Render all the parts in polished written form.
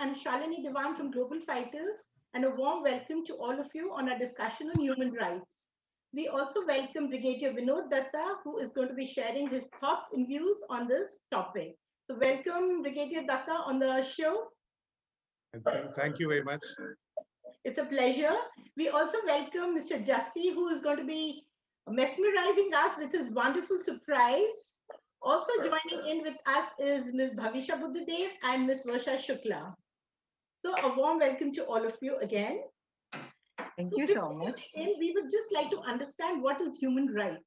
I'm Shalini Devan from Global Fighters, and a warm welcome to all of you on our discussion on human rights. We also welcome Brigadier Vinod Datta, who is going to be sharing his thoughts and views on this topic. So, welcome, Brigadier Datta, on the show. Thank you very much. It's a pleasure. We also welcome Mr. Jassi, who is going to be mesmerizing us with his wonderful surprise. Also joining in with us is Ms. Bhavisha Buddhadev and Ms. Varsha Shukla. So a warm welcome to all of you again. Thank you so much. We would just like to understand what is human rights.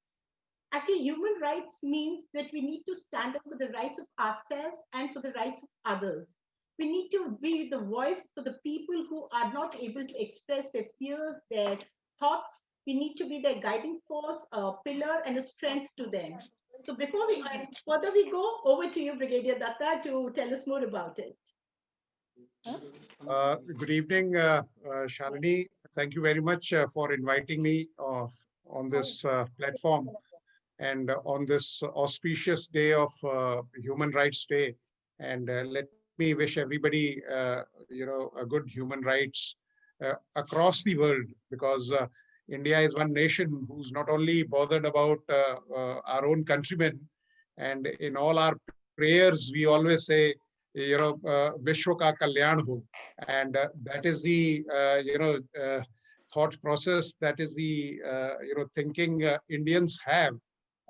Actually, human rights means that we need to stand up for the rights of ourselves and for the rights of others. We need to be the voice for the people who are not able to express their fears, their thoughts. We need to be their guiding force, a pillar, and a strength to them. So before we further we go, over to you, Brigadier Datta, to tell us more about it. Good evening, Shalini. Thank you very much for inviting me on this platform and on this auspicious day of Human Rights Day. And let me wish everybody, a good human rights across the world, because India is one nation who's not only bothered about our own countrymen, and in all our prayers, we always say, Vishwa ka kalyan ho. And that is the, thought process, that is the, thinking Indians have.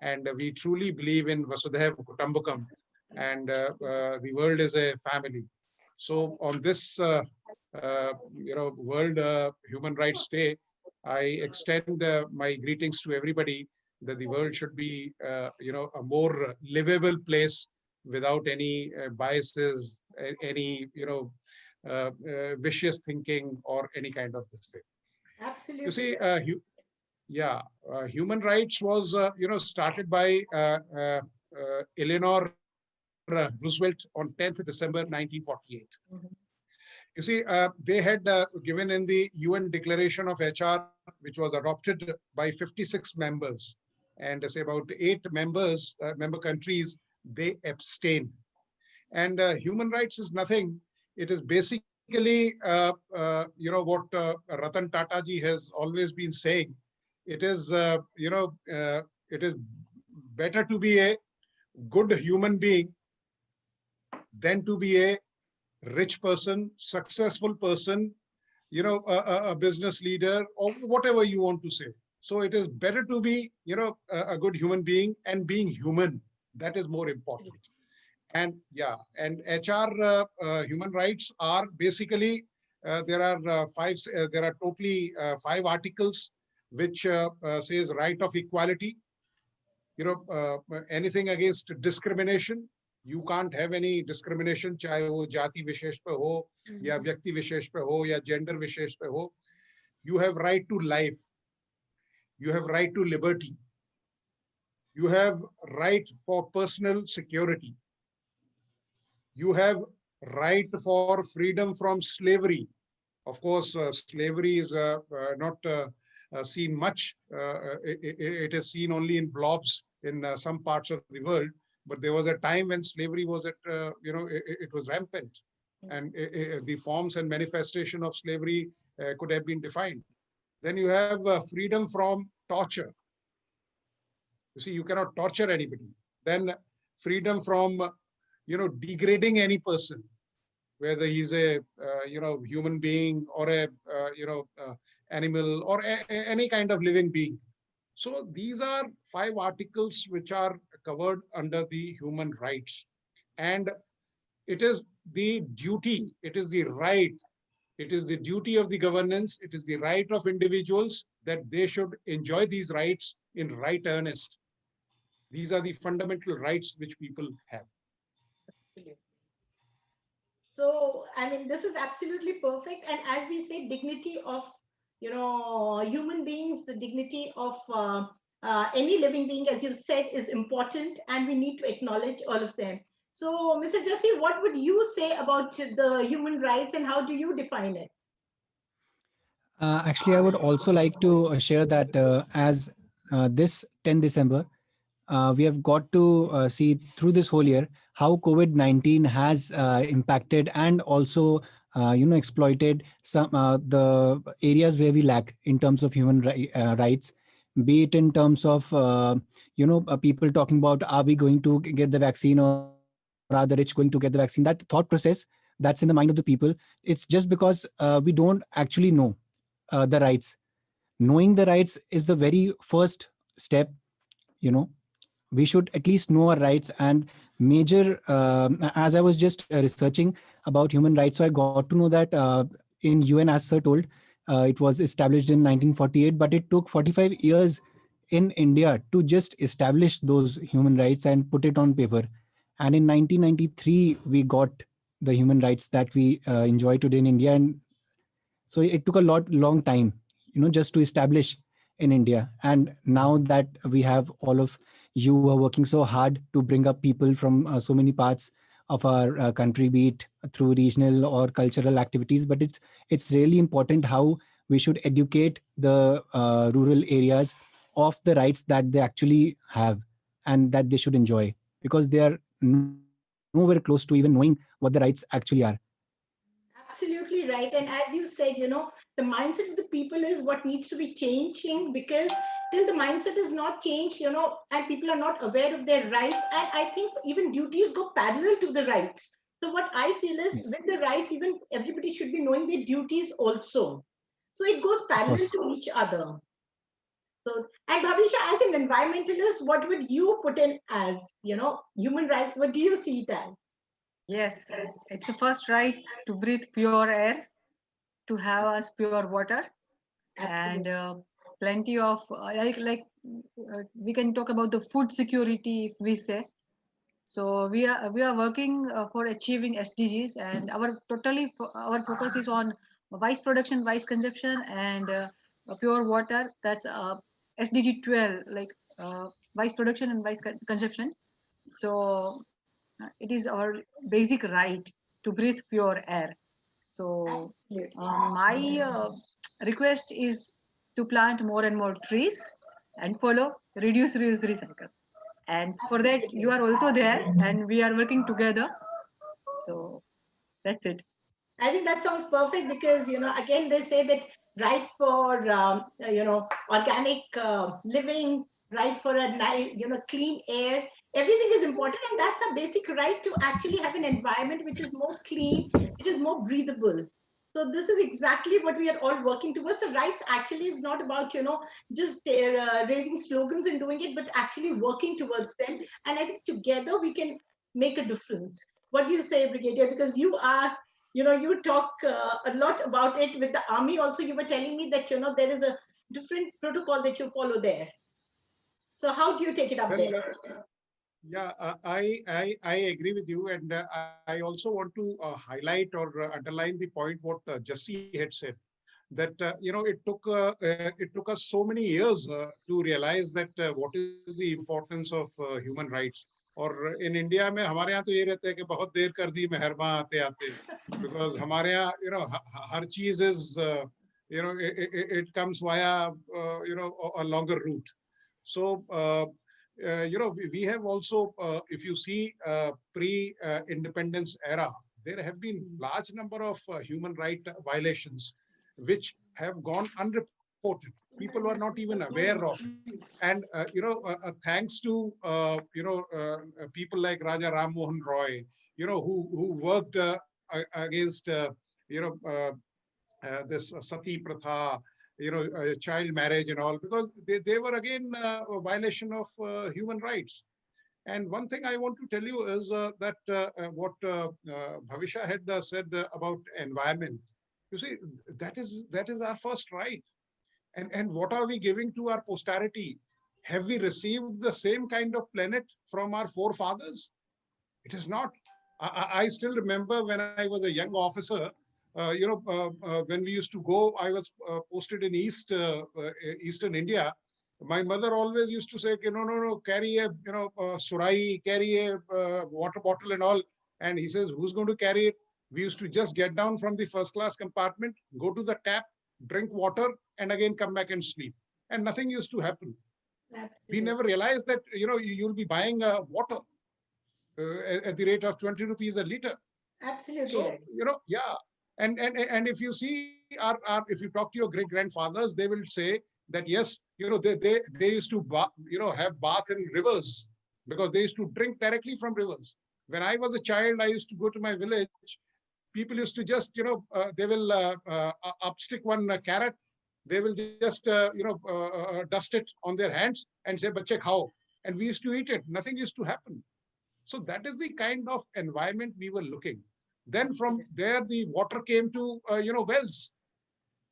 And we truly believe in Vasudhaiva Kutumbakam, and the world is a family. So on this, World Human Rights Day, I extend my greetings to everybody, that the world should be, a more livable place without any biases, any, vicious thinking or any kind of this thing. Absolutely. You see, human rights was, started by Eleanor Roosevelt on 10th December 1948. Mhm. You see, they had given in the UN Declaration of HR, which was adopted by 56 members, and say about 8 member countries, they abstained. And human rights is nothing. It is basically, what Ratan Tata ji has always been saying. It is, it is better to be a good human being than to be a rich person, successful person, a business leader, or whatever you want to say. So it is better to be, a good human being, and being human. That is more important. And and HR human rights are basically, there are there are totally 5 articles which says right of equality, anything against discrimination. You can't have any discrimination, चाहे वो जाति विशेष पे हो, या व्यक्ति विशेष पे हो, या gender विशेष पे हो. You have right to life. You have right to liberty. You have right for personal security. You have right for freedom from slavery. Of course, slavery is not seen much. It is seen only in blobs in some parts of the world. But there was a time when slavery was at, it was rampant. And the forms and manifestation of slavery could have been defined. Then you have freedom from torture. You see, you cannot torture anybody. Then freedom from, degrading any person, whether he's a, human being, or a, animal, or any kind of living being. So these are 5 articles which are covered under the human rights. And it is the duty, it is the right, it is the duty of the governance, it is the right of individuals that they should enjoy these rights in right earnest. These are the fundamental rights which people have. So, I mean, this is absolutely perfect. And as we say, dignity of, human beings, the dignity of any living being, as you said, is important, and we need to acknowledge all of them. So, Mr. Jassi, what would you say about the human rights, and how do you define it? Actually, I would also like to share that as this 10 December, we have got to see through this whole year how COVID-19 has impacted and also exploited some the areas where we lack in terms of human rights, be it in terms of people talking about, are we going to get the vaccine, or are the rich going to get the vaccine? That thought process that's in the mind of the people, it's just because we don't actually know the rights. Knowing the rights is the very first step. you know we should at least know our rights. And major as I was just researching about human rights, so I got to know that in UN, as sir told, it was established in 1948, but it took 45 years in India to just establish those human rights and put it on paper. And in 1993 we got the human rights that we enjoy today in India. And so it took a long time, just to establish in India. And now that we have all of you who are working so hard to bring up people from so many parts of our country, be it through regional or cultural activities, but it's really important how we should educate the rural areas of the rights that they actually have and that they should enjoy, because they are nowhere close to even knowing what the rights actually are. Absolutely right. And as you said, the mindset of the people is what needs to be changing, because till the mindset is not changed, and people are not aware of their rights, and I think even duties go parallel to the rights. So what I feel is Yes, with the rights, even everybody should be knowing their duties also. So it goes of parallel course. to each other. So, and Bhavisha, as an environmentalist, what would you put in as, human rights? What do you see it as? Yes, it's a first right to breathe pure air, to have us pure water, and Absolutely. plenty of we can talk about the food security if we say. So we are working for achieving SDGs, and our focus is on wise production, wise consumption, and pure water. That's SDG 12, like wise production and wise consumption. So it is our basic right to breathe pure air. So Absolutely. my request is to plant more and more trees and follow reduce, reuse, recycle. And for that, you Absolutely. are also there, and we are working together. So that's it. I think that sounds perfect because, again, they say that right for, organic living, right for a nice, clean air, everything is important. And that's a basic right to actually have an environment which is more clean, which is more breathable. So this is exactly what we are all working towards. So rights actually is not about, just raising slogans and doing it, but actually working towards them. And I think together we can make a difference. What do you say, Brigadier? Because you talk a lot about it with the army also. You were telling me that there is a different protocol that you follow there. So how do you take it up Well, there? yeah, I agree with you, and I also want to highlight or underline the point what Jassi had said, that it took us so many years to realize that what is the importance of human rights. और in India में हमारे यहाँ तो ये रहता है कि बहुत देर कर दी मेहरबान आते आते, because हमारे यहाँ हर चीज is it comes via a longer route. So we have also, if you see pre-independence era, there have been large number of human right violations which have gone unreported. People were not even aware of. And thanks to people like Raja Ram Mohan Roy, who worked against this sati pratha, child marriage and all, because they were again a violation of human rights. And one thing I want to tell you is that what Bhavisha had said about environment. You see, that is our first right. And what are we giving to our posterity? Have we received the same kind of planet from our forefathers? It is not. I still remember when I was a young officer, when we used to go, I was posted in Eastern India. My mother always used to say, no, carry a, surai, carry a water bottle and all. And he says, who's going to carry it? We used to just get down from the first class compartment, go to the tap, drink water, and again come back and sleep. And nothing used to happen. We Absolutely. never realized that, you'll be buying water at the rate of 20 rupees a liter. Absolutely So, right. yeah. And if you see if you talk to your great grandfathers, they will say that yes, they used to have bath in rivers because they used to drink directly from rivers. When I was a child, I used to go to my village. People used to just, they will upstick one carrot. They will just, dust it on their hands and say, "Bache khao." And we used to eat it. Nothing used to happen. So that is the kind of environment we were looking. Then from there, the water came to, wells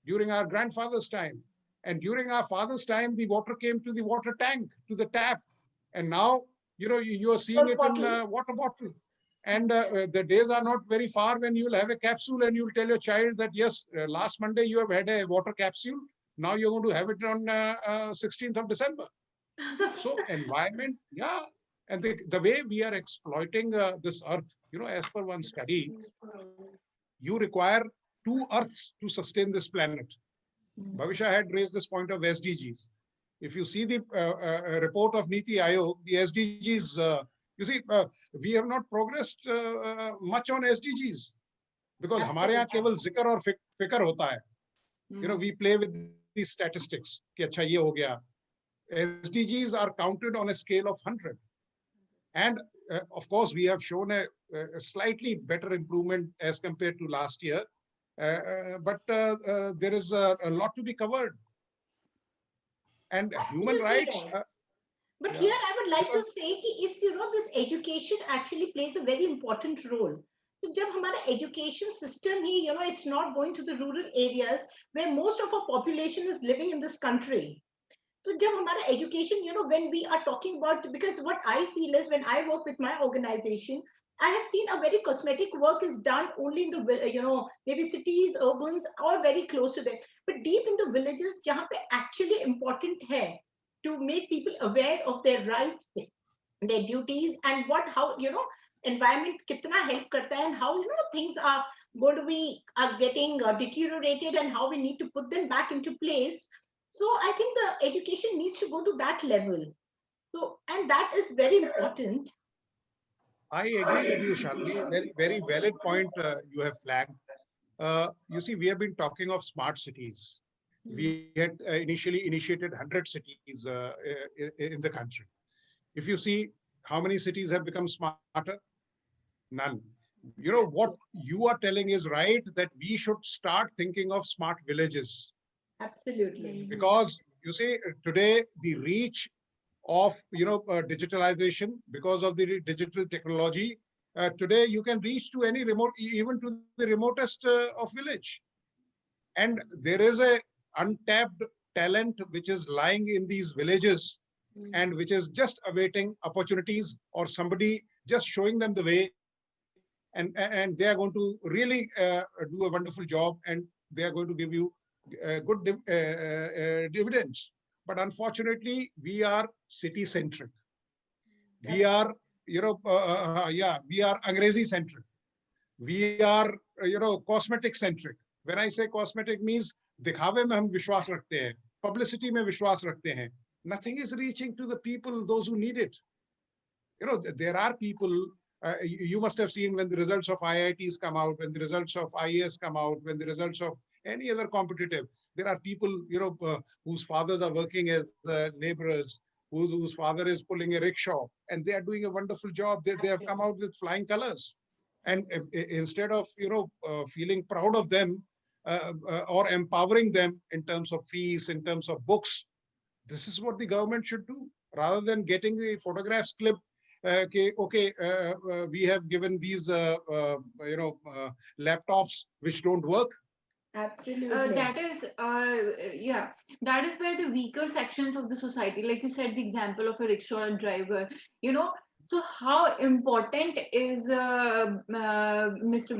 during our grandfather's time. And during our father's time, the water came to the water tank, to the tap. And now, you are seeing Those it in bottles. water bottle. And the days are not very far when you'll have a capsule and you'll tell your child that, yes, last Monday you have had a water capsule. Now you're going to have it on 16th of December. So environment, yeah. And the way we are exploiting this earth, as per one study, you require 2 earths to sustain this planet. Bhavisha had raised this point of SDGs. If you see the report of Niti Aayog, the SDGs, you see, we have not progressed much on SDGs because हमारे यहाँ केवल जिक्र और फिक्र होता है. We play with these statistics कि अच्छा ये हो गया. SDGs are counted on a scale of 100. And of course, we have shown a slightly better improvement as compared to last year. But there is a lot to be covered. And human Absolutely rights. right. But Yeah, here I would like to because say कि if this education actually plays a very important role. So जब हमारा education system he it's not going to the rural areas where most of our population is living in this country. So जब हमारा education, when we are talking about, because what I feel is when I work with my organization, I have seen a very cosmetic work is done only in the, maybe cities, urbans, or very close to them. But deep in the villages, जहाँ पे actually important है to make people aware of their rights, their duties, and how, environment kitna help karta hai, and how, things are going to be are getting deteriorated, and how we need to put them back into place. So I think the education needs to go to that level. So, and that is very important. I agree with you, Shalvi. Very, very valid point you have flagged. You see, we have been talking of smart cities. We had initially initiated 100 cities in the country. If you see how many cities have become smarter, none. What you are telling is right, that we should start thinking of smart villages. Absolutely. Because you see, today the reach of digitalization, because of the digital technology, today you can reach to any remote, even to the remotest of village. And there is a untapped talent which is lying in these villages and which is just awaiting opportunities or somebody just showing them the way, and they are going to really do a wonderful job, and they are going to give you good dividends. But unfortunately, we are city centric. We are, we are Angrezi centric. We are, cosmetic centric. When I say cosmetic means दिखावे में हम विश्वास रखते हैं, publicity में विश्वास रखते हैं. Nothing is reaching to the people, those who need it. There are people, you must have seen when the results of IITs come out, when the results of IAS come out, when the results of any other competitive, there are people, whose fathers are working as laborers, whose father is pulling a rickshaw, and they are doing a wonderful job. They have come out with flying colors. And instead of, feeling proud of them or empowering them in terms of fees, in terms of books, this is what the government should do, rather than getting the photographs clipped. Okay, we have given these, laptops which don't work. Absolutely. That is, yeah, that is where the weaker sections of the society, like you said, the example of a rickshaw driver, so how important is Mr.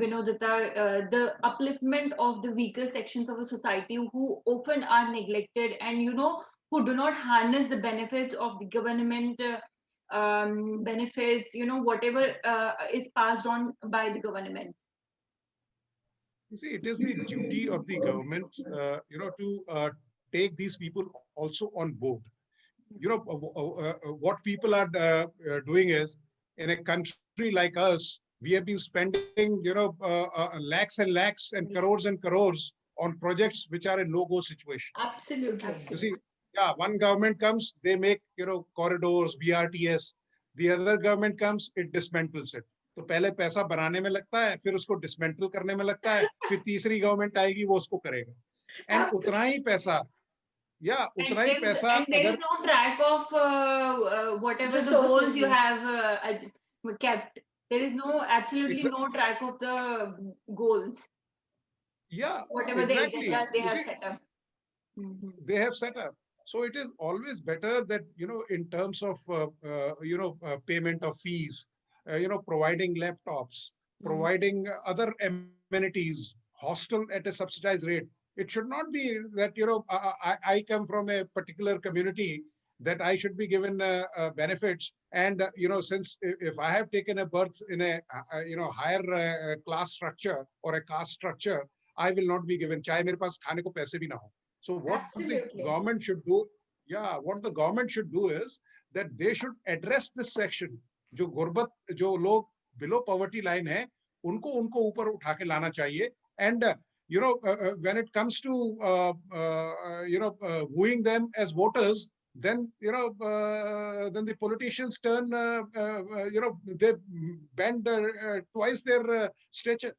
Vinodata, the upliftment of the weaker sections of a society who often are neglected and, who do not harness the benefits of the government benefits, whatever is passed on by the government. You see, it is the duty of the government, to take these people also on board. you know, what people are doing is, in a country like us, we have been spending, you know, lakhs and lakhs and crores on projects which are a no-go situation. Absolutely. You see, yeah, one government comes, they make, you know, corridors, BRTS. The other government comes, it dismantles it. तो पहले पैसा बनाने में लगता है, फिर उसको dismantle करने में लगता है, फिर तीसरी गवर्नमेंट आएगी, वो उसको करेगा. एंड उतना ही पैसा, या उतना ही पैसा And there is अगर no track of whatever the Resources, goals you yeah. have kept. There is no absolutely no track of the goals, yeah, whatever exactly. the agendas they You have see, set up. Mhm. they have set up. So it is always better that, you know, in terms of, payment of fees, providing laptops, providing other amenities, hostel at a subsidized rate. It should not be that, you know, I come from a particular community that I should be given benefits. And, since if I have taken a birth in a, higher class structure or a caste structure, I will not be given. चाहे मेरे पास खाने को पैसे भी ना हो. So what Absolutely. the government should do, what the government should do is that they should address this section. जो गुर्बत, जो लोग below poverty line है, उनको ऊपर उठा के लाना चाहिए. And when it comes to wooing them as voters, then then the politicians turn they bend twice their stature.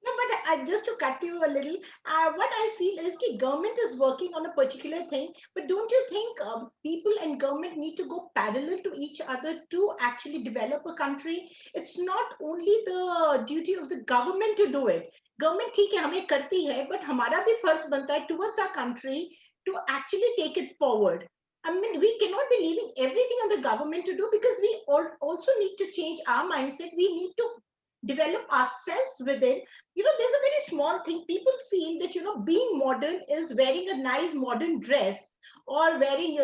No, but just to cut you a little, what I feel is that government is working on a particular thing, but don't you think people and government need to go parallel to each other to actually develop a country? It's not only the duty of the government to do it. Government ठीक है हमें करती है, but हमारा भी फर्ज बनता है towards our country to actually take it forward. I mean, we cannot be leaving everything on the government to do, because we also need to change our mindset. We need to develop ourselves within. There's a very small thing. People feel that, being modern is wearing a nice modern dress, or wearing,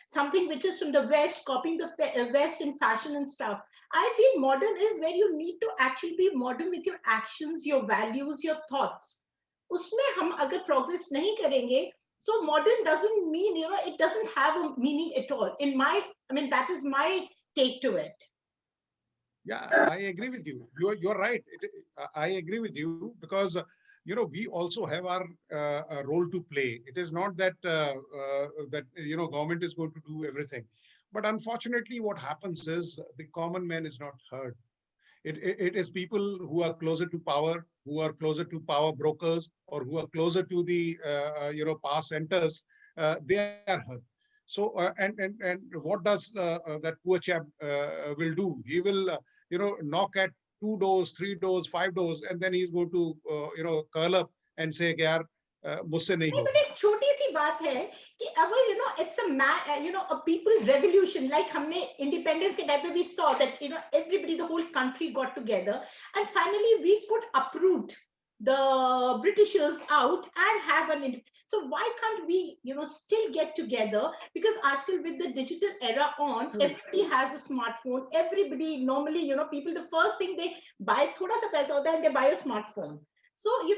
something which is from the West, copying the West in fashion and stuff. I feel modern is where you need to actually be modern with your actions, your values, your thoughts. उसमें हम अगर progress नहीं करेंगे, so modern doesn't mean, it doesn't have a meaning at all. That is my take to it. Yeah, I agree with you. You're right. I agree with you, because we also have our role to play. It is not that that government is going to do everything, but unfortunately, what happens is the common man is not heard. It is people who are closer to power, who are closer to power brokers, or who are closer to the power centers. They are heard. So and what does that poor chap will do? He will knock at 2 doors, 3 doors, 5 doors, and then he's going to curl up and say कि यार मुझसे नहीं नहीं, होगा. but एक छोटी सी बात है कि अगर it's a people revolution, like हमने independence के time पे we saw that everybody, the whole country got together, and finally we could uproot the Britishers out and have so why can't we still get together? Because आजकल with the digital era on, everybody has a smartphone. Everybody normally, people, the first thing they buy, थोड़ा सा पैसा होता है, and they buy a smartphone. So, we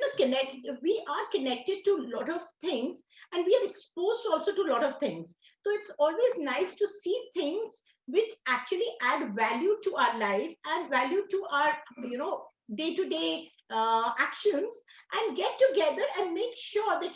are connected to a lot of things, and we are exposed also to a lot of things. So it's always nice to see things which actually add value to our life and value to our, day-to-day actions, and get together and make sure that,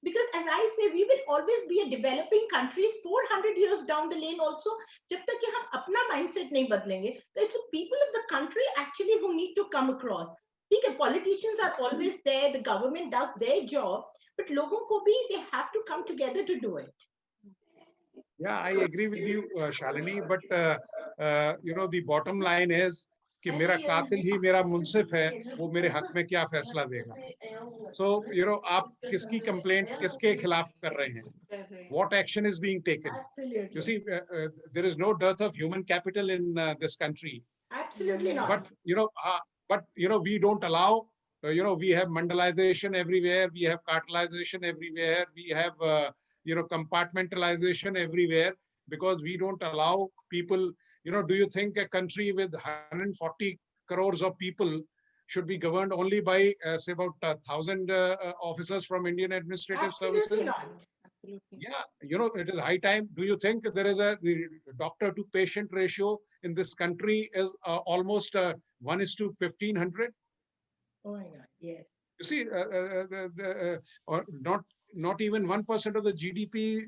because as I say, we will always be a developing country 400 years down the lane also. जब तक कि हम अपना mindset नहीं बदलेंगे, so it's the people of the country actually who need to come across. ठीक है, politicians are always there, the government does their job, but लोगों को भी, they have to come together to do it. Yeah, I agree with you, Shalini, but the bottom line is कि मेरा कातिल ही मेरा मुंसिफ है, वो मेरे हक में क्या फैसला देगा. So, आप किसकी complaint किसके खिलाफ कर रहे हैं? What action is being taken? Absolutely. You see, there is no dearth of human capital in this country. Absolutely not. But we don't allow. We have mandalization everywhere. We have cartelization everywhere. We have compartmentalization everywhere, because we don't allow people. Do you think a country with 140 crores of people should be governed only by say about 1,000 officers from Indian Administrative Absolutely Services? not. Absolutely. Yeah, you know, it is high time. Do you think there is the doctor to patient ratio in this country is almost 1:1,500? Oh my God, yes. You see, or not even 1% of the GDP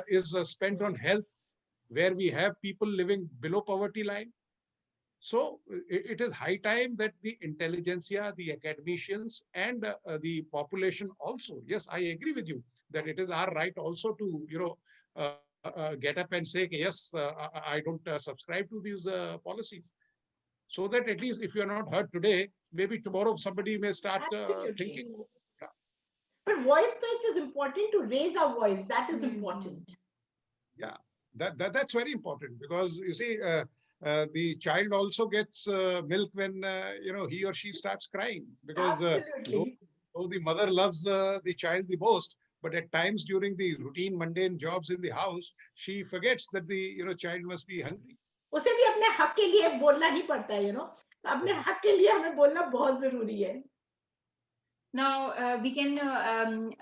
is spent on health, where we have people living below poverty line. So it is high time that the intelligentsia, the academicians, and the population also. Yes, I agree with you that it is our right also to, you know, get up and say, yes, I don't subscribe to these policies. So that at least if you're not heard today, maybe tomorrow somebody may start Absolutely. thinking. Yeah, But voice correct is important to raise our voice. That is Mhm. important. yeah, that's very important, because you see, the child also gets milk when you know, he or she starts crying, because though, Absolutely. though the mother loves the child the most, but at times during the routine mundane jobs in the house, she forgets that the, you know, child must be hungry. उसे भी अपने हक के लिए बोलना ही पड़ता है, तो अपने हक के लिए हमें बोलना बहुत जरूरी है. Now we can.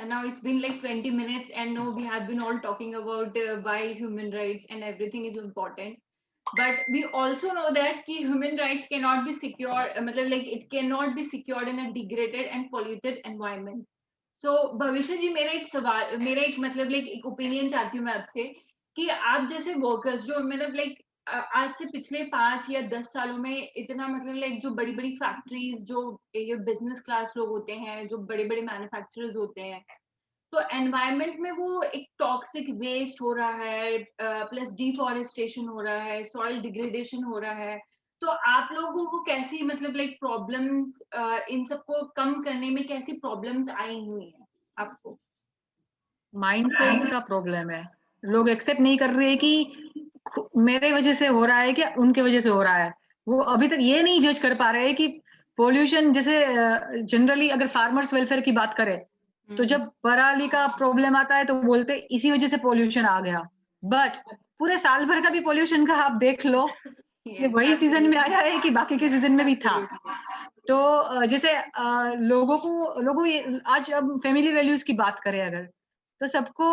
Now it's been like 20 minutes, and no, we have been all talking about why human rights and everything is important. But we also know that ki human rights cannot be secure. मतलब like it cannot be secured in a degraded and polluted environment. So भविष्य जी, मेरा एक सवाल, मेरा एक मतलब like एक opinion चाहती हूँ मैं आपसे कि आप जैसे workers जो मतलब like आज से पिछले 5 या 10 सालों में इतना मतलब लाइक जो बड़ी बड़ी फैक्ट्रीज, जो ये बिजनेस क्लास लोग होते हैं, जो बड़े बड़े मैन्युफैक्चरर्स होते हैं, तो एनवायरनमेंट में वो एक टॉक्सिक वेस्ट हो रहा है, प्लस डिफॉरेस्टेशन हो रहा है, सॉइल डिग्रेडेशन हो रहा है. तो आप लोगों को कैसी मतलब लाइक प्रॉब्लम्स, इन सबको कम करने में कैसी प्रॉब्लम्स आई हुई हैं आपको? माइंडसेट का प्रॉब्लम है. लोग एक्सेप्ट नहीं कर रहे कि मेरे वजह से हो रहा है कि उनके वजह से हो रहा है. वो अभी तक ये नहीं जज कर पा रहे कि पोल्यूशन, जैसे जनरली अगर फार्मर्स वेलफेयर की बात करें, तो जब पराली का प्रॉब्लम आता है तो बोलते इसी वजह से पोल्यूशन आ गया. बट पूरे साल भर का भी पोल्यूशन का आप देख लो, ये वही सीजन में आया है कि बाकी के सीजन में भी था. तो जैसे लोगों आज अब फैमिली वैल्यूज की बात करें अगर, तो सबको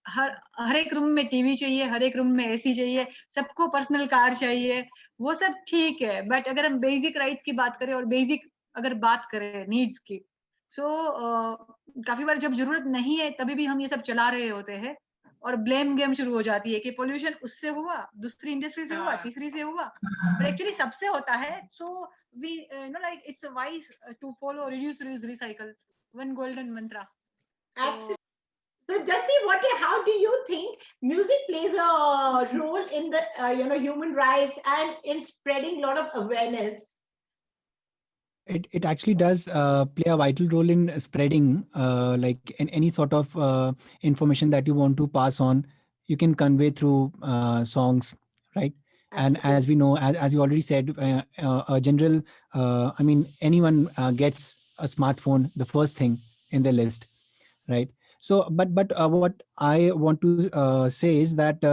हर एक रूम में टीवी चाहिए, हर एक रूम में एसी चाहिए, सबको पर्सनल कार चाहिए. वो सब ठीक है, बट अगर हम बेसिक राइट्स की बात करें और बेसिक अगर बात करें नीड्स की, सो काफी बार जब जरूरत नहीं है तभी भी हम ये सब चला रहे होते हैं और ब्लेम गेम शुरू हो जाती है कि पोल्यूशन उससे हुआ, दूसरी इंडस्ट्री से हुआ, तीसरी से हुआ, पर एक्चुअली सबसे होता है. So we like it's a wise to follow reduce, reuse, recycle, one golden mantra. Absolutely. So Jassi, how do you think music plays a role in the human rights and in spreading a lot of awareness? It actually does play a vital role in spreading like in any sort of information that you want to pass on. You can convey through songs, right? And Absolutely. as we know, as you already said, a general, I mean, anyone gets a smartphone the first thing in the list, right? So but what I want to say is that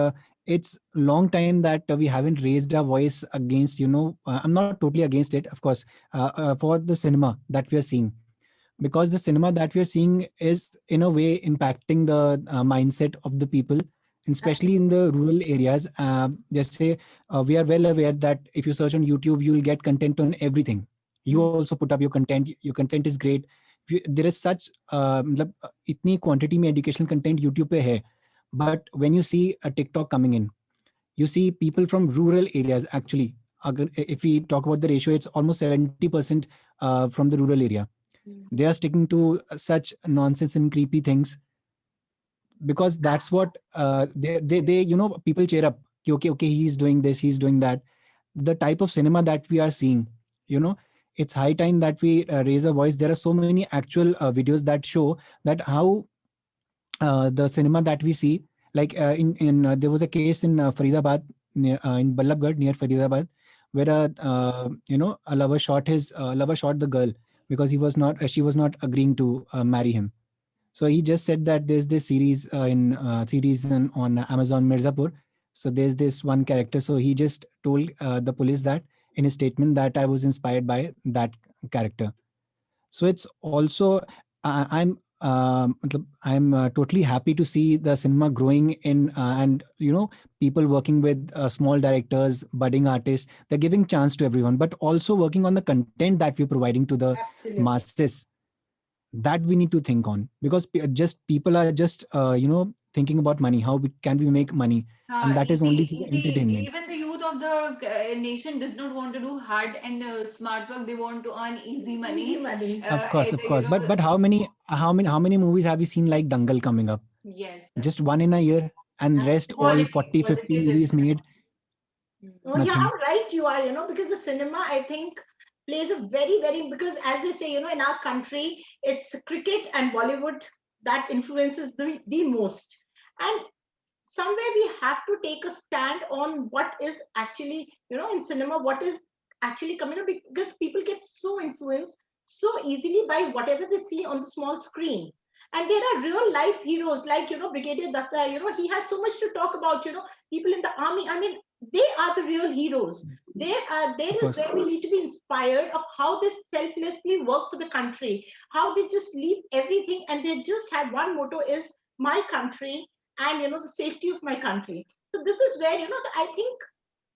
it's long time that we haven't raised our voice against, I'm not totally against it, of course, for the cinema that we are seeing, because the cinema that we are seeing is in a way impacting the mindset of the people, and especially in the rural areas. Just say we are well aware that if you search on YouTube, you will get content on everything. You also put up your content. Your content is great. There is such मतलब इतनी quantity में educational content YouTube पे है, but when you see a TikTok coming in, you see people from rural areas actually. If we talk about the ratio, it's almost 70% from the rural area. They are sticking to such nonsense and creepy things, because that's what they people cheer up. Okay, he's doing this, he's doing that. The type of cinema that we are seeing, it's high time that we raise a voice. There are so many actual videos that show that how the cinema that we see, like in there was a case in Faridabad, in Ballabgarh near Faridabad, where a lover shot the girl because she was not agreeing to marry him. So he just said that there's this series on Amazon, Mirzapur. So there's this one character. So he just told the police that in his statement that I was inspired by that character. So it's also I'm totally happy to see the cinema growing in, and people working with small directors, budding artists. They're giving chance to everyone, but also working on the content that we're providing to the Absolutely. masses. That we need to think on, because people are just thinking about money. How can we make money? And that is only through entertainment. Even the youth of the nation does not want to do hard and smart work. They want to earn easy money. Easy money. Of course, Either, but how many movies have we seen like Dangal coming up? yes. Just one in a year, and rest all Quality, 40, 50 qualitative. movies made. Oh, yeah, Nothing. how right you are, because the cinema, I think, plays a very, very, because as they say, in our country, it's cricket and Bollywood that influences the most. And somewhere we have to take a stand on what is actually, in cinema, what is actually coming up, because people get so influenced so easily by whatever they see on the small screen. And there are real life heroes like, Brigadier Datta, he has so much to talk about, people in the army. I mean, they are the real heroes. There Of is course. where we need to be inspired of how they selflessly work for the country, how they just leave everything and they just have one motto is my country and the safety of my country. So this is where I think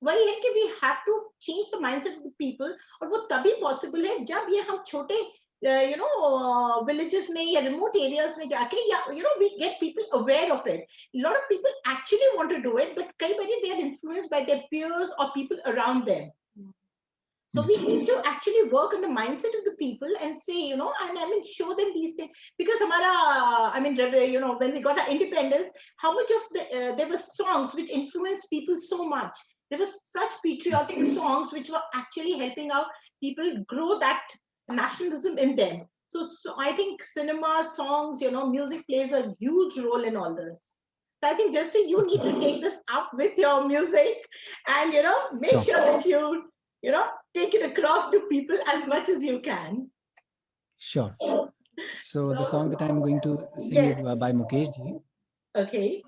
वही है कि we have to change the mindset of the people, और वो तभी possible है जब ये हम छोटे villages में या remote areas में जाके या we get people aware of it. A lot of people actually want to do it, but कई बारी they are influenced by their peers or people around them. So we need to actually work on the mindset of the people and say, and I mean, show them these things. Because when we got our independence, how much of there were songs which influenced people so much. There were such patriotic songs which were actually helping out people grow that nationalism in them. So I think cinema, songs, music plays a huge role in all this. So I think, Jesse, you need to take this up with your music and, make sure that you take it across to people as much as you can. Sure. So the song that I'm going to sing is by Mukesh ji. Okay.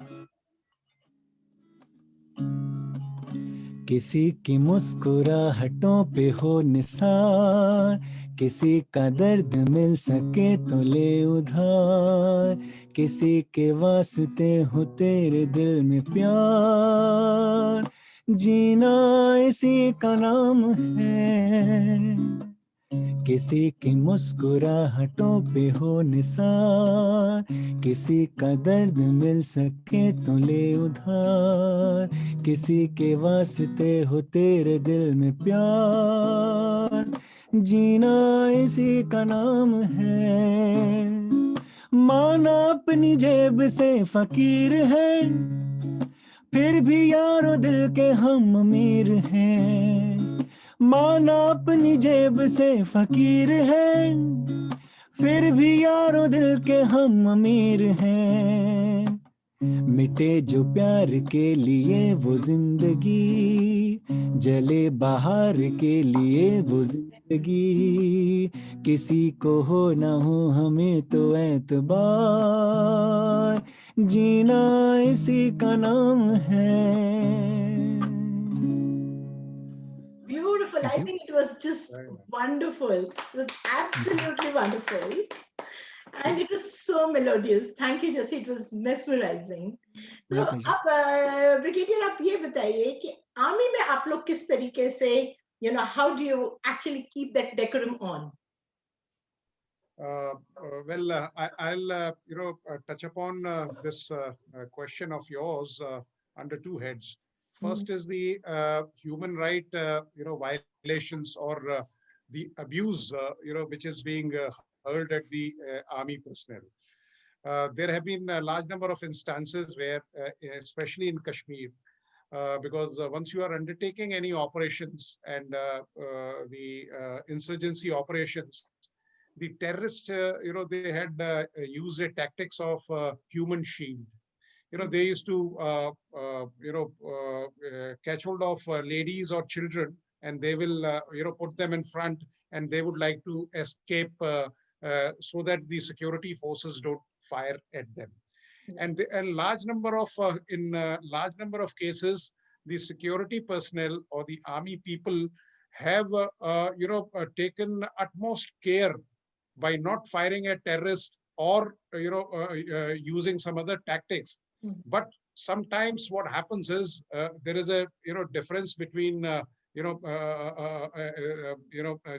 किसी की मुस्कुराहटों पे हो निसार, किसी का दर्द मिल सके तो ले उधार, किसी के वास्ते हो तेरे दिल में प्यार, जीना इसी का नाम है, किसी की मुस्कुराहटों पे हो निसार, किसी का दर्द मिल सके तो ले उधार, किसी के वास्ते हो तेरे दिल में प्यार, जीना इसी का नाम है, माना अपनी जेब से फकीर है, फिर भी यारो दिल के हम अमीर हैं, माना अपनी जेब से फकीर है, फिर भी यारो दिल के हम अमीर हैं, मिटे जो प्यार के लिए वो जिंदगी, जले बाहर के लिए वो जिंदगी, किसी को हो ना हो हमें तो एतबार, जीना इसी का नाम है. Beautiful. Thank I you. think it was just wonderful. It was absolutely wonderful. And it was so melodious. Thank you, Jesse. It was mesmerizing. My So, pleasure. अब ब्रिगेडियर आप ये बताइए कि आर्मी में आप लोग किस तरीके से, how do you actually keep that decorum on? I'll touch upon this question of yours under two heads. First is the human right violations or the abuse which is being hurled at the army personnel. There have been a large number of instances where, especially in Kashmir, because once you are undertaking any operations and the insurgency operations, the terrorists, they had used a tactics of human shield. They used to, catch hold of ladies or children, and they will, put them in front, and they would like to escape so that the security forces don't fire at them. And large number of large number of cases, the security personnel or the army people have taken utmost care by not firing at terrorists or using some other tactics. Mhm. But sometimes what happens is there is a difference between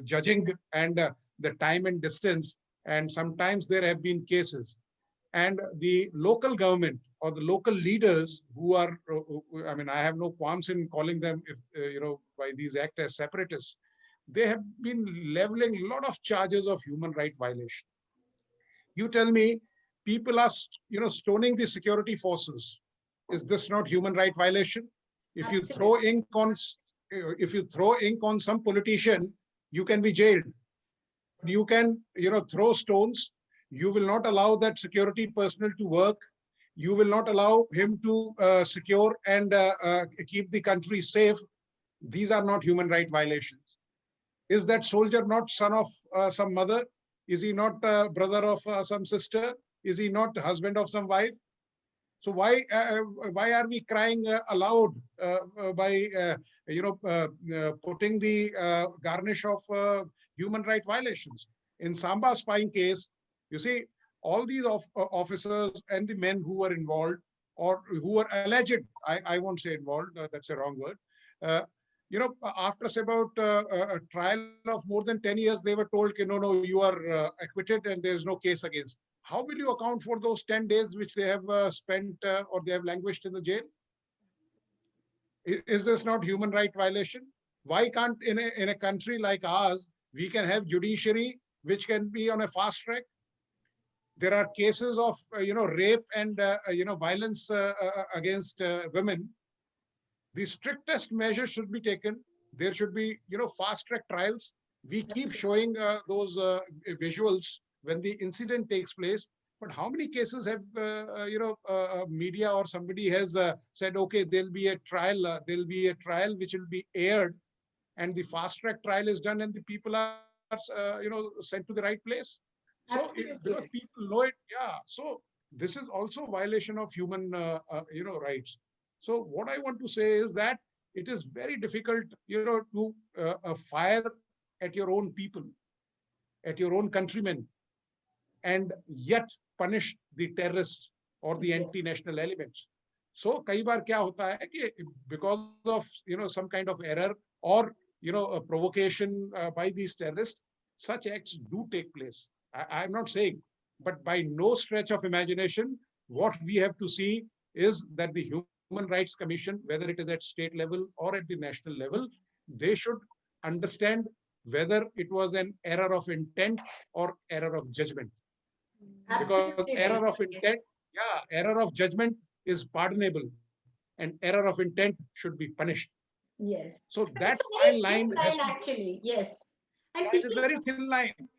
judging and the time and distance, and sometimes there have been cases, and the local government or the local leaders who are, I mean, I have no qualms in calling them, if by these act as separatists, they have been leveling a lot of charges of human right violation. You tell me, people are stoning the security forces. Is this not human right violation? If you throw Absolutely. ink on some politician, you can be jailed. You can throw stones. You will not allow that security personnel to work. You will not allow him to secure and keep the country safe. These are not human right violations. Is that soldier not son of some mother? Is he not brother of some sister? Is he not husband of some wife? So why are we crying aloud by putting the garnish of human right violations? In Samba spying case, you see, all these officers and the men who were involved or who were alleged, I won't say involved, that's a wrong word. Uh, after about a trial of more than 10 years, they were told, no, you are acquitted and there's no case against. How will you account for those 10 days which they have spent or they have languished in the jail? Is this not human right violation? Why can't in a country like ours, we can have judiciary which can be on a fast track? There are cases of rape and violence against women. The strictest measures should be taken. There should be fast track trials. We keep showing those visuals when the incident takes place, but how many cases have media or somebody has said, okay, there'll be a trial which will be aired, and the fast track trial is done and the people are sent to the right place. So because Absolutely. people know it, yeah. So this is also violation of human rights. So what I want to say is that it is very difficult to fire at your own people, at your own countrymen, and yet punish the terrorists or the Yes. anti-national elements. So कई बार क्या होता है कि because of some kind of error or a provocation by these terrorists, such acts do take place. I'm not saying, but by no stretch of imagination, what we have to see is that the Human Rights Commission, whether it is at state level or at the national level, they should understand whether it was an error of intent or error of judgment. Because Absolutely error right. of intent, yeah, error of judgment is pardonable, and error of intent should be punished. Yes. So And that it's a fine very line thin has line, to, actually. Yes. yeah, And it is people, very thin line.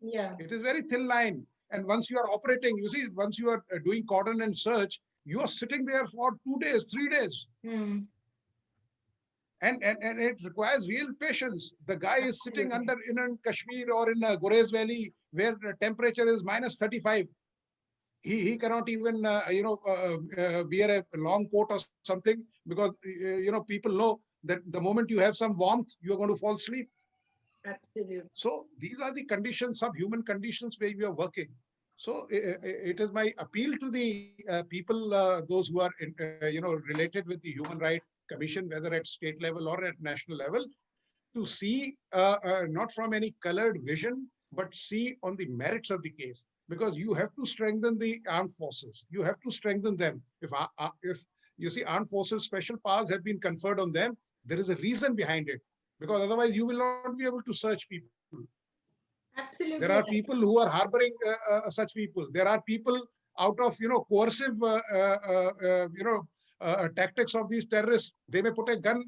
yeah. It is very thin line. And once you are operating, you see, once you are doing cordon and search, you are sitting there for 2 days, 3 days. Hmm. And it requires real patience. The guy is sitting Absolutely. under in Kashmir or in Gurez Valley where the temperature is minus 35. He cannot even wear a long coat or something, because people know that the moment you have some warmth, you are going to fall asleep. Absolutely. So these are the conditions, subhuman conditions where we are working. So it is my appeal to the people, those who are related with the Human Rights Commission, whether at state level or at national level, to see not from any colored vision, but see on the merits of the case. Because you have to strengthen the armed forces. You have to strengthen them. If you see armed forces special powers have been conferred on them, there is a reason behind it. Because otherwise you will not be able to search people. There are Absolutely people right. who are harboring such people. There are people out of coercive tactics of these terrorists. They may put a gun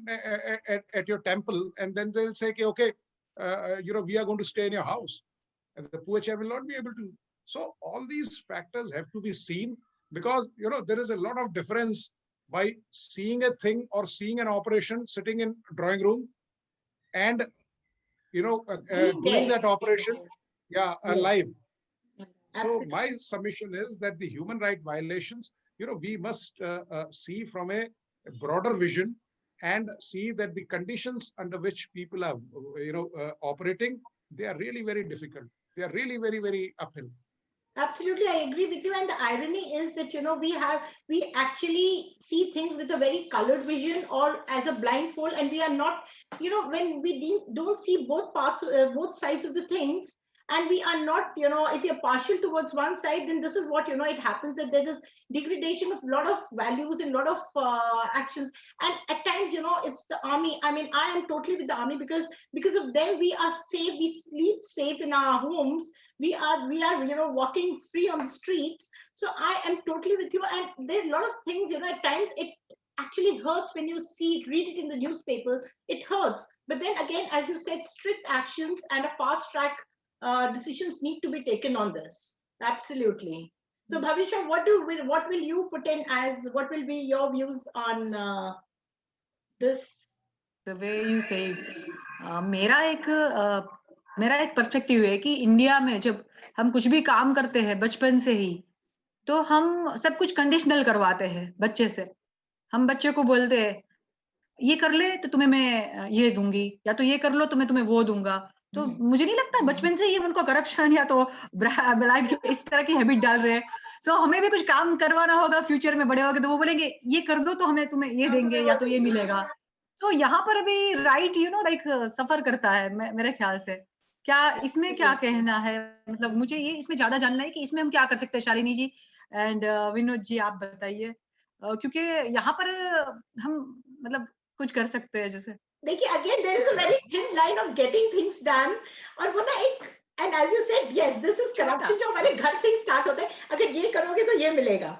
at your temple, and then they'll say, okay, we are going to stay in your house, and the poor child will not be able to. So all these factors have to be seen, because there is a lot of difference by seeing a thing or seeing an operation sitting in drawing room and Being doing there. that operation, yeah, Yes. live. So Absolutely. my submission is that the human right violations, we must see from a broader vision, and see that the conditions under which people are, operating, they are really very difficult. They are really very, very uphill. Absolutely, I agree with you. And the irony is that, we actually see things with a very colored vision or as a blindfold, and we are not, when we don't see both parts, both sides of the things, and we are not, if you're partial towards one side, then this is what, it happens that there is degradation of a lot of values and a lot of actions. And at times, it's the army. I mean, I am totally with the army because of them, we are safe, we sleep safe in our homes, we are walking free on the streets. So I am totally with you. And there are a lot of things, at times it actually hurts when you see it, read it in the newspapers. It hurts, but then again, as you said, strict actions and a fast track decisions need to be taken on this. Absolutely. So Bhavisha, what will you put in as, what will be your views on this? The way you say it, मेरा एक perspective है कि India में जब हम कुछ भी काम करते हैं बचपन से ही, तो हम सब कुछ कंडीशनल करवाते हैं बच्चे से। हम बच्चे को बोलते हैं ये कर ले तो तुम्हें मैं ये दूंगी, या तो ये कर लो तो मैं तुम्हें वो दूंगा। तो मुझे नहीं लगता बचपन से ही उनको करप्शन या तो ब्राइब इस तरह की हैबिट डाल रहे हैं। सो हमें भी कुछ काम करवाना होगा फ्यूचर में, बड़े होगे तो वो बोलेंगे ये कर दो तो हमें तुम्हें ये देंगे या तो ये मिलेगा। सो यहाँ पर भी राइट लाइक सफर करता है मेरे ख्याल से। क्या इसमें क्या कहना है, मतलब मुझे ये इसमें ज्यादा जानना है कि इसमें हम क्या कर सकते हैं, शालिनी जी एंड विनोद जी आप बताइए, क्योंकि यहाँ पर हम मतलब कुछ कर सकते हैं जैसे। देखिए, again there is a very thin line of getting things done, और वो ना एक, and as you said, yes this is corruption जो हमारे घर से ही स्टार्ट होता है, अगर ये करोगे तो ये मिलेगा।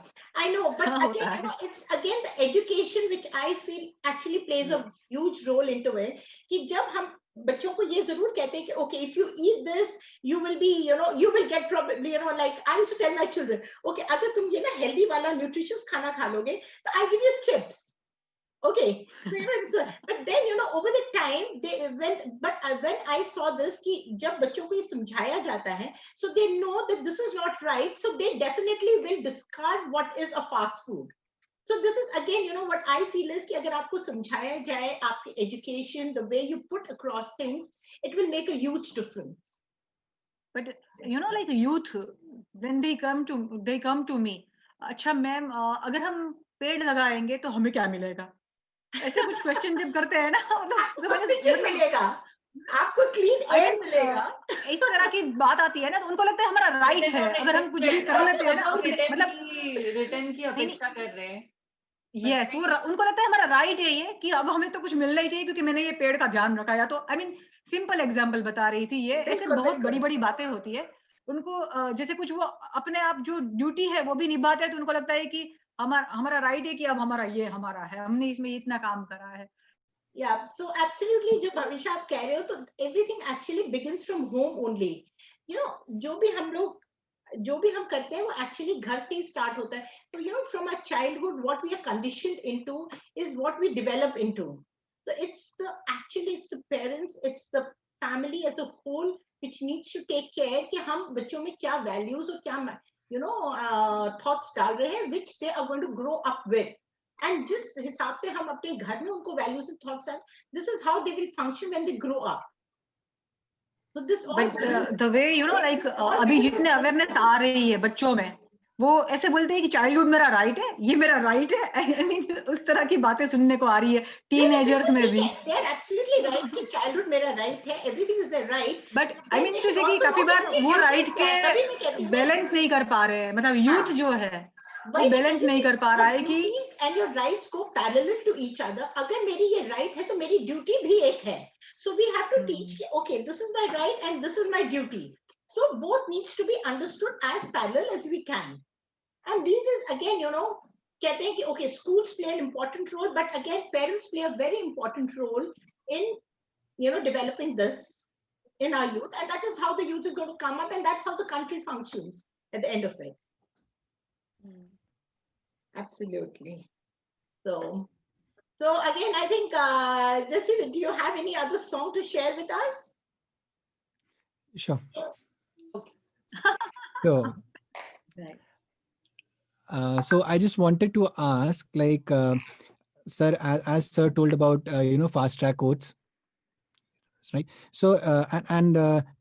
I know, but again it's again the education which I feel actually plays a huge role into it, कि जब हम बच्चों को ये जरूर कहते हैं कि okay if you eat this you will be you will get problem, like I used to tell my children, okay अगर तुम ये ना हेल्दी वाला न्यूट्रिशियस खाना खा लोगे तो I give you chips. Okay, so but then over the time when I saw this कि जब बच्चों को ये समझाया जाता है, so they know that this is not right, so they definitely will discard what is a fast food. So this is again what I feel is कि अगर आपको समझाया जाए, आपकी education, the way you put across things, it will make a huge difference. But like youth, when they come to me, अच्छा ma'am अगर हम पेड़ लगाएंगे तो हमें क्या मिलेगा, ऐसे कुछ क्वेश्चन जब करते हैं ना तो ऑक्सीजन मिलेगा, आपको क्लीन एयर मिलेगा, इस तरह की बात आती है ना, तो उनको लगता है हमारा राइट है अगर हम कुछ भी कर लेते हैं ना, मतलब रिटर्न की अपेक्षा कर रहे हैं। यस, वो उनको लगता है हमारा राइट है ये कि अब हमें तो कुछ मिलना ही चाहिए क्योंकि मैंने ये पेड़ का ध्यान रखा। या तो आई मीन सिंपल एग्जांपल बता रही थी ये, ऐसे बहुत बड़ी बड़ी बातें होती है उनको, जैसे कुछ वो अपने आप जो ड्यूटी है वो भी निभाते हैं, तो उनको लगता है कि हमारा राइट है कि अब हमारा है, हमने इसमें इतना काम करा है। Yeah, so absolutely जो भविष्य आप कह रहे हो, तो everything actually begins from home only. जो भी हम करते हैं वो एक्चुअली घर से ही स्टार्ट होता है। तो from a childhood what we are conditioned into is what we develop into. So it's the parents, it's the family as a whole which needs to take care कि हम बच्चों में क्या values और क्या thoughts डाल रहे हैं which they are going to grow up with. And जिस हिसाब से हम अपने घर में उनको values and thoughts डाल, this is how they will function when they grow up. So this all the way like अभी जितने अवेयरनेस आ रही है बच्चों में, वो ऐसे बोलते हैं कि चाइल्डहुड मेरा राइट है, ये मेरा राइट है। आई मीन उस तरह की बातें सुनने को आ रही है टीनेजर्स में भी। they are absolutely right कि चाइल्डहुड मेरा राइट है, everything is their right, but I mean जैसे कि काफी बार वो राइट के बैलेंस नहीं कर पा रहे हैं, मतलब यूथ जो है वो बैलेंस नहीं कर पा रहा है कि and your rights go parallel to each other. अगर मेरी ये राइट है तो मेरी ड्यूटी भी एक है, so we have to teach कि okay this is my right and this is my duty, so both needs to be understood as parallel as we can. And this is again कहते हैं कि okay schools play an important role, but again parents play a very important role in developing this in our youth, and that is how the youth is going to come up, and that's how the country functions at the end of it. Absolutely. So again, I think, Jesse, do you have any other song to share with us? Sure. Right. So I just wanted to ask, like, sir, as sir told about, fast track courts. right? So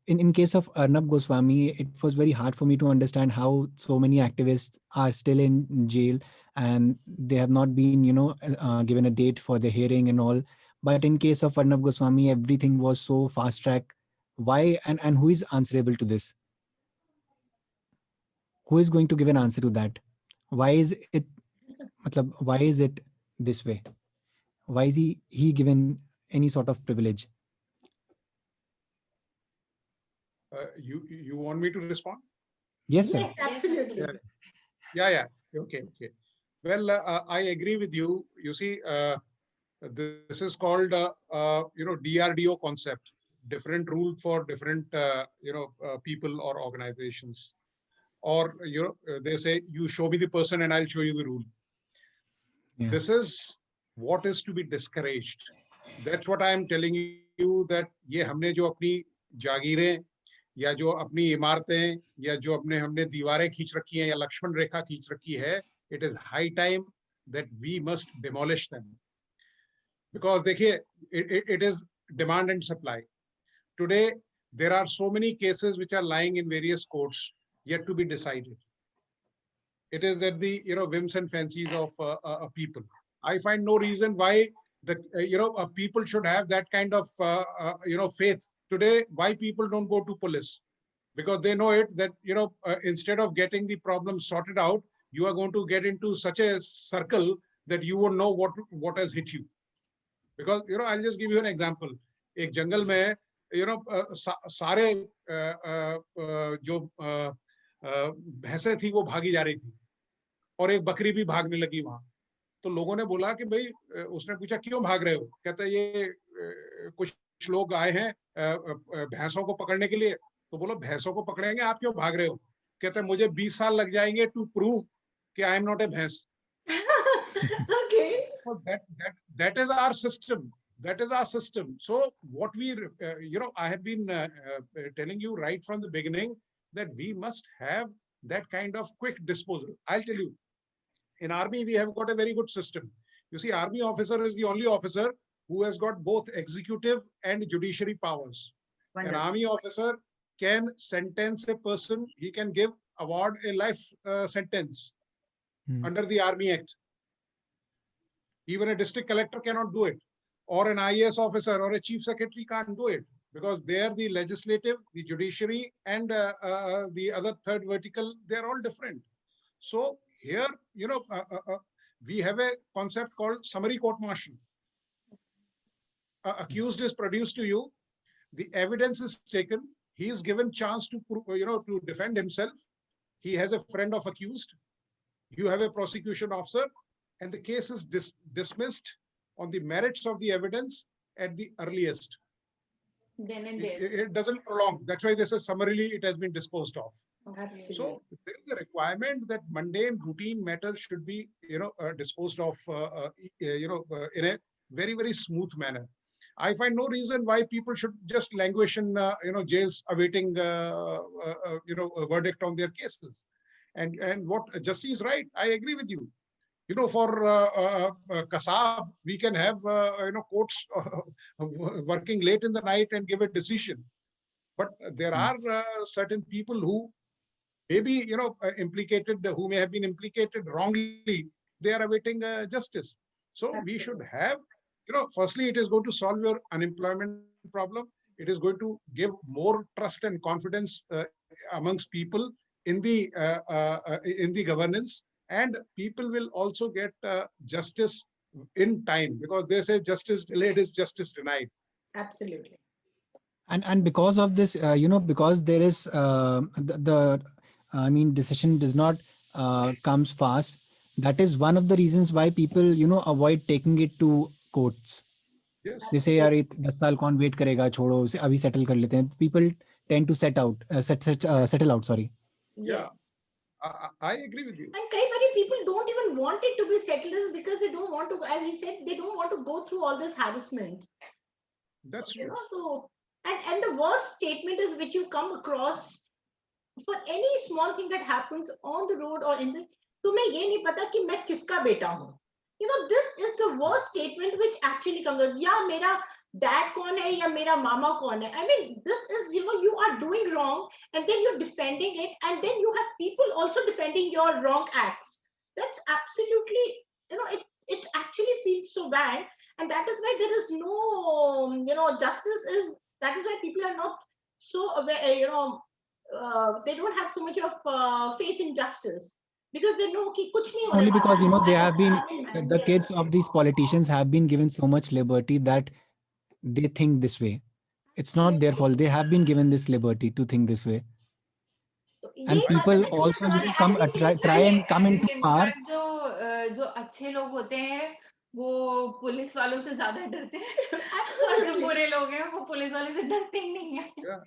in case of Arnab Goswami, it was very hard for me to understand how so many activists are still in jail and they have not been, given a date for the hearing and all. But in case of Arnab Goswami, everything was so fast track. Why, and who is answerable to this? Who is going to give an answer to that? Why is it, why is it this way? Why is he given any sort of privilege? You want me to respond? Yes, sir. Yes, absolutely. Yeah. Okay. Well, I agree with you. You see, this is called, DRDO concept, different rule for different, people or organizations. Or, they say, you show me the person and I'll show you the rule. Yeah. This is what is to be discouraged. That's what I am telling you, that ये हमने जो अपनी जागीरें या जो अपनी इमारतें या जो हमने दीवारें खींच रखी हैं या लक्ष्मण रेखा खींच रखी है, it is high time that we must demolish them. Because देखिए, it is demand and supply. Today, there are so many cases which are lying in various courts yet to be decided. It is at the whims and fancies of people. I find no reason why the people should have that kind of faith. Today, why people don't go to police? Because they know it that instead of getting the problem sorted out, you are going to get into such a circle that you won't know what has hit you. Because I'll just give you an example. एक जंगल में सारे जो भैंसें थी वो भागी जा रही थी और एक बकरी भी भागने लगी वहां. तो लोगों ने बोला कि भाई, उसने पूछा क्यों भाग रहे हो? कहता है ये कुछ लोग आए हैं भैंसों को पकड़ने के लिए. तो बोलो भैंसों को पकड़ेंगे, आप क्यों भाग रहे हो? कहते हैं मुझे 20 साल लग जाएंगे टू प्रूव कि आई एम नॉट ए भैंस. Okay. So that is our system. That is our system. So what we, I have been telling you right from the beginning that we must have that kind of quick disposal. I'll tell you, in army, we have got a very good system. You see, army officer is the only officer who has got both executive and judiciary powers. Wonderful. An army officer can sentence a person, he can award a life sentence under the Army Act. Even a district collector cannot do it, or an IAS officer or a chief secretary can't do it, because they are the legislative, the judiciary, and the other third vertical, they're all different. So here, we have a concept called summary court-martial. Accused is produced to you, the evidence is taken, he is given chance to, to defend himself. He has a friend of accused. You have a prosecution officer, and the case is dismissed on the merits of the evidence at the earliest. Then and there. It doesn't prolong. That's why this is summarily it has been disposed of. Absolutely. So there is a requirement that mundane routine matters should be, disposed of, in a very, very smooth manner. I find no reason why people should just languish in, jails awaiting, a verdict on their cases. And what Jassi is right. I agree with you. For Kasab, we can have, courts working late in the night and give a decision. But there are certain people who may be, implicated, who may have been implicated wrongly. They are awaiting justice. So Absolutely. We should have, firstly, it is going to solve your unemployment problem. It is going to give more trust and confidence amongst people in the governance, and people will also get justice in time, because they say justice delayed is justice denied. Absolutely. And because of this, because there is decision does not comes fast. That is one of the reasons why people avoid taking it to courts. Yes. They say यार 10 साल कौन wait करेगा, छोड़ो उसे अभी settle कर लेते हैं. People tend to settle out. Sorry. Yeah, I agree with you. And many people don't even want it to be settlers because they don't want to, as he said, they don't want to go through all this harassment. That's true. So, and the worst statement is which you come across for any small thing that happens on the road or in the, तुम्हें ये नहीं पता कि मैं किसका बेटा हूँ. This is the worst statement which actually comes out. Yeah, मेरा dad कौन है या मेरा मामा कौन है. I mean, this is, you are doing wrong and then you're defending it, and then you have people also defending your wrong acts. That's absolutely, it actually feels so bad, and that is why there is no, justice is. That is why people are not so aware, they don't have so much of faith in justice, because they know कि कुछ नहीं होने Only because वाला. they have been, the kids of these politicians have been given so much liberty that they think this way. It's not their fault. They have been given this liberty to think this way. तो And यही बात है people ना कि also हमारे come as we try say, and come into power. In fact जो अच्छे लोग होते हैं वो पुलिस वालों से ज्यादा डरते हैं और जो absolutely. बुरे लोग हैं वो पुलिस वाले से डरते ही नहीं है. Yeah.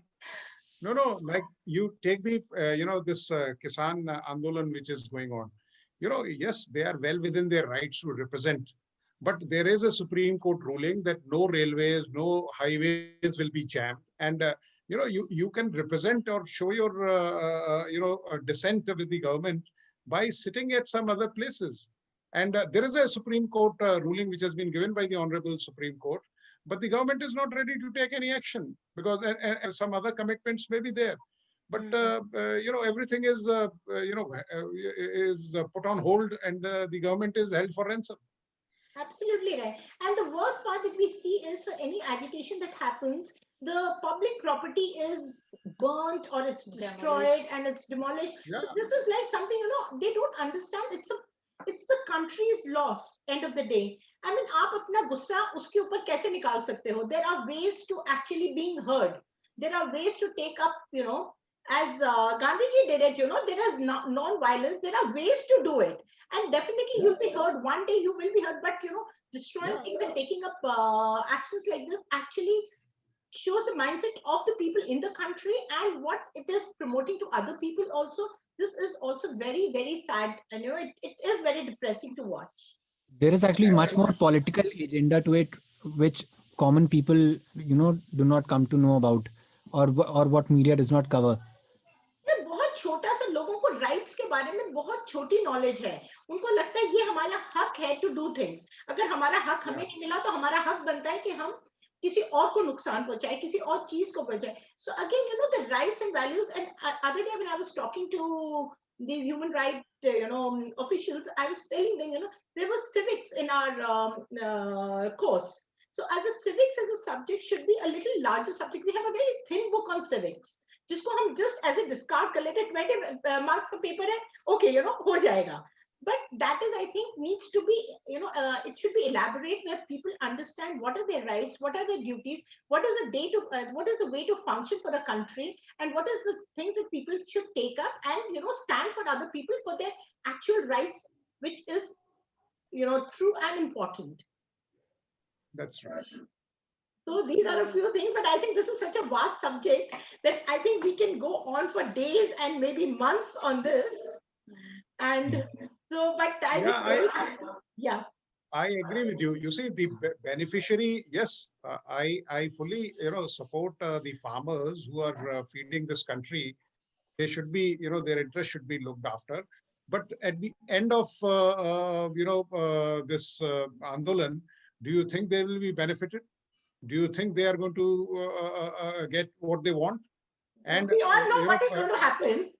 No, like you take the, this Kisan Andolan which is going on. Yes, they are well within their rights to represent, but there is a Supreme Court ruling that no railways, no highways will be jammed. And, you can represent or show your, dissent with the government by sitting at some other places. And there is a Supreme Court ruling which has been given by the Honorable Supreme Court, but the government is not ready to take any action because some other commitments may be there. But everything is put on hold, and the government is held for ransom. Absolutely right. And the worst part that we see is, for any agitation that happens, the public property is burnt or it's destroyed and it's demolished. Yeah. So this is like something, they don't understand. It's the country's loss, end of the day. I mean, आप अपना गुस्सा उसके ऊपर कैसे निकाल सकते हो? There are ways to actually being heard. There are ways to take up, as Gandhiji did it, there is non-violence. There are ways to do it. And definitely you'll be heard. One day you will be heard. But, destroying things and taking up actions like this actually shows the mindset of the people in the country and what it is promoting to other people also. This is also very, very sad. And, it is very depressing to watch. There is actually much more political agenda to it, which common people, do not come to know about, or what media does not cover. बहुत छोटा सा लोगों को rights के बारे में बहुत छोटी नॉलेज है. उनको लगता है ये हमारा हक है टू डू थिंग्स. अगर हमारा हक हमें नहीं मिला तो हमारा हक बनता है कि हम किसी और को नुकसान पहुंचाए, किसी और चीज को पहुंचाए. So again, the rights and values. And other day when I was talking to these human right officials, I was telling them, there was civics in our course. So as a civics as a subject should be a little larger subject. We have a very thin book on civics, जिसको हम just as a discard कर लेते. 20 marks का paper है, okay, हो जाएगा. But that is, I think, needs to be, it should be elaborate, where people understand what are their rights, what are their duties, what is the way to function for the country, and what is the things that people should take up and, stand for other people for their actual rights, which is, true and important. That's right. So these are a few things, but I think this is such a vast subject that I think we can go on for days and maybe months on this. And so, but I agree with you. You see, the beneficiary, yes, I fully, support the farmers who are feeding this country. They should be, their interest should be looked after. But at the end of, this Andolan, do you think they will be benefited? Do you think they are going to get what they want? And we all know what is going to happen.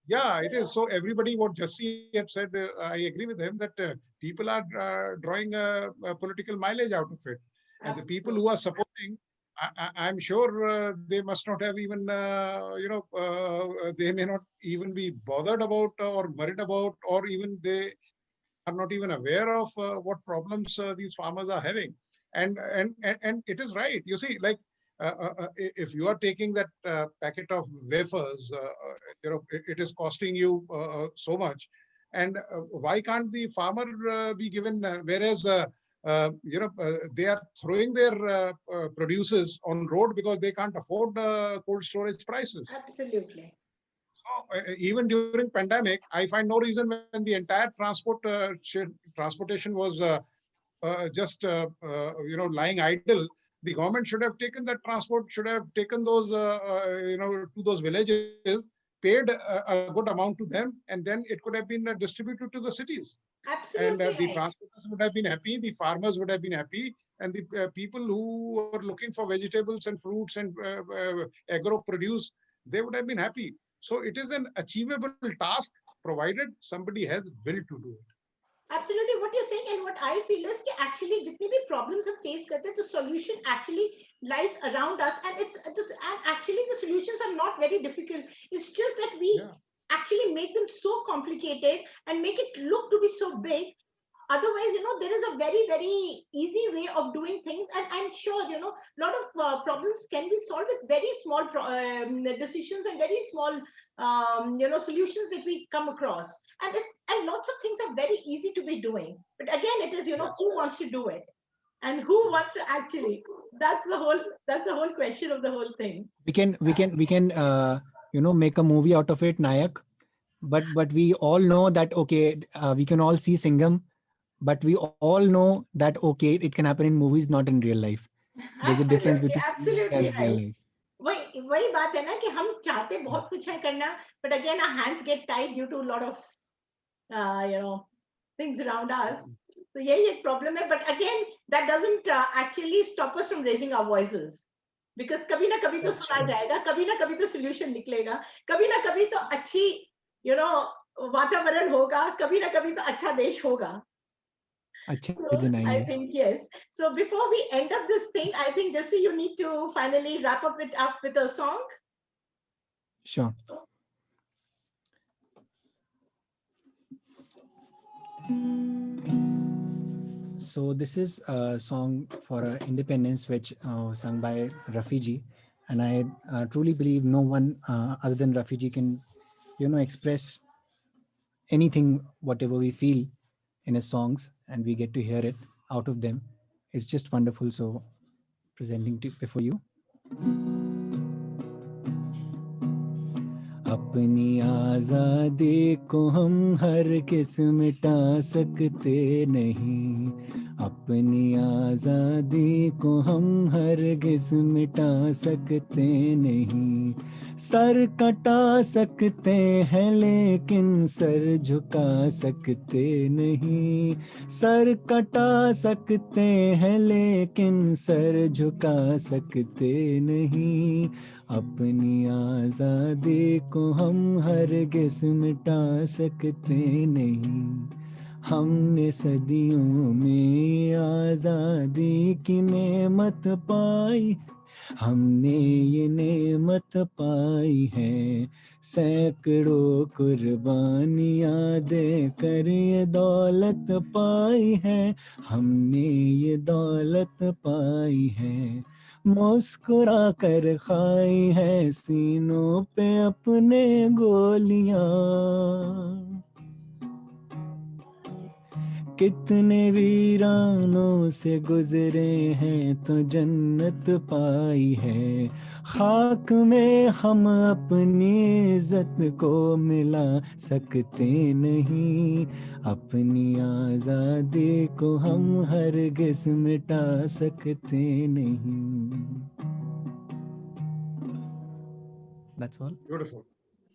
Yeah, it is. So everybody, what Jassi had said, I agree with him that people are drawing a political mileage out of it. And the people who are supporting, I'm sure they must not have even, they may not even be bothered about or worried about, or even they are not even aware of what problems these farmers are having. And it is right. You see, like, if you are taking that packet of wafers, it is costing you so much. And why can't the farmer be given, whereas, they are throwing their produces on road because they can't afford cold storage prices. Absolutely. So even during pandemic, I find no reason when the entire transportation was just, lying idle. The government should have taken that transport, should have taken those, to those villages, paid a good amount to them, and then it could have been distributed to the cities. Absolutely. And the transporters would have been happy, the farmers would have been happy, and the people who were looking for vegetables and fruits and agro produce, they would have been happy. So it is an achievable task, provided somebody has will to do it. Absolutely, what you're saying and what I feel is that actually जितने भी problems हम face करते हैं, the solution actually lies around us, and and actually the solutions are not very difficult. It's just that we actually make them so complicated and make it look to be so big. Otherwise, there is a very, very easy way of doing things, and I'm sure, a lot of problems can be solved with very small decisions and very small solutions that we come across, and lots of things are very easy to be doing. But again, it is, who wants to do it, and who wants to actually, that's the whole question of the whole thing. We can make a movie out of it, Nayak, but we all know that, okay, we can all see Singham, but we all know that, okay, it can happen in movies, not in real life. There's a difference Absolutely, between movie absolutely and real right. life. वही बात है ना कि हम चाहते बहुत कुछ है करना, but again our hands get tied due to a lot of things around us. So यही एक problem है, but again that doesn't actually stop us from raising our voices, because कभी ना कभी तो That's सुना true. जाएगा, कभी ना कभी तो solution निकलेगा, कभी ना कभी तो अच्छी वातावरण होगा, कभी ना कभी तो अच्छा देश होगा. अच्छे So दिन I आएंगे. think yes. So before we end up this thing, I think Jesse, you need to finally wrap up with a song. Sure. So this is a song for independence, which sung by Rafi ji, and I truly believe no one other than Rafi ji can, express anything, whatever we feel in his songs, and we get to hear it out of them. It's just wonderful. So presenting to before you. अपनी आजादी को हम हर किस मिटा सकते नहीं, अपनी आजादी को हम हर किस मिटा सकते नहीं, सर कटा सकते हैं लेकिन सर झुका सकते नहीं, सर कटा सकते हैं लेकिन सर झुका सकते नहीं, अपनी आजादी को हम हरगिज़ मिटा सकते नहीं, हमने सदियों में आजादी की नेमत पाई, हमने ये नेमत पाई है, सैकड़ों कुर्बानियां देकर ये दौलत पाई है, हमने ये दौलत पाई है, मुस्कुरा कर खाई है सीनों पे अपने गोलियां, कितने वीरानों से गुजरे हैं तो जन्नत पाई है, खाक में हम अपनी इज्जत को मिला सकते नहीं, अपनी आजादी को हम हरगिज़ मिटा सकते नहीं. That's all. Beautiful.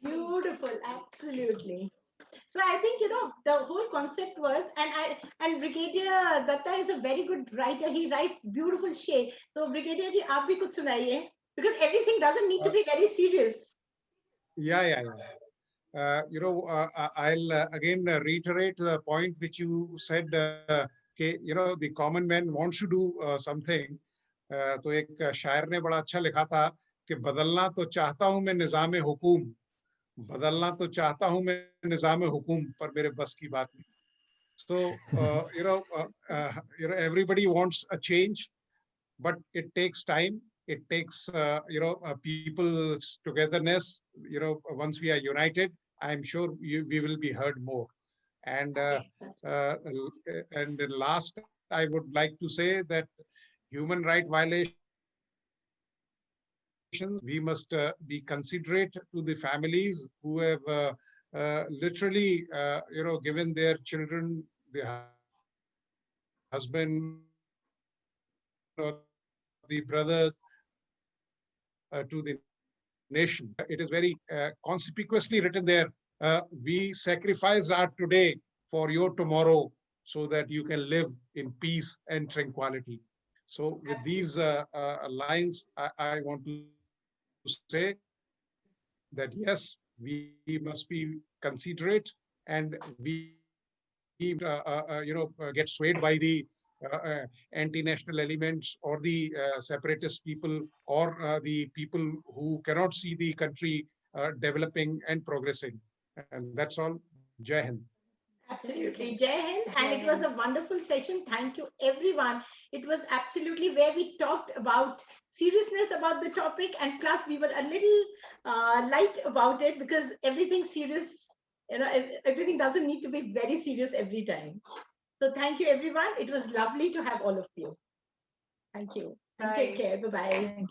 Beautiful, absolutely. So I think the whole concept was, and Brigadier Datta is a very good writer. He writes beautiful shade. So Brigadier ji, आप भी कुछ सुनाइए, because everything doesn't need to be very serious. Yeah. I'll again reiterate the point which you said. The common man wants to do something. तो एक शायर ने बड़ा अच्छा लिखा था कि बदलना तो चाहता हूं मैं निजाम हुकूम, बदलना तो चाहता हूं मैं निजाम हुकूम, पर मेरे बस की बात नहीं. So everybody wants a change, but it takes time. It takes people's togetherness. Once we are united, I'm sure we will be heard more. And and last, I would like to say that human right violations, we must be considerate to the families who have literally given their children, the husband or the brothers to the nation. It is very conspicuously written there, we sacrifice our today for your tomorrow so that you can live in peace and tranquility. So with these lines, I want to say that yes, we must be considerate, and we get swayed by the anti-national elements or the separatist people or the people who cannot see the country developing and progressing. And that's all. Jai Hind. Absolutely. Jai Hind. And Jai it was Hind. a wonderful session. Thank you, everyone. It was absolutely where we talked about seriousness about the topic, and plus we were a little light about it because everything serious, everything doesn't need to be very serious every time. So thank you, everyone. It was lovely to have all of you. Thank you. And take Bye. care. Bye-bye. Thank you.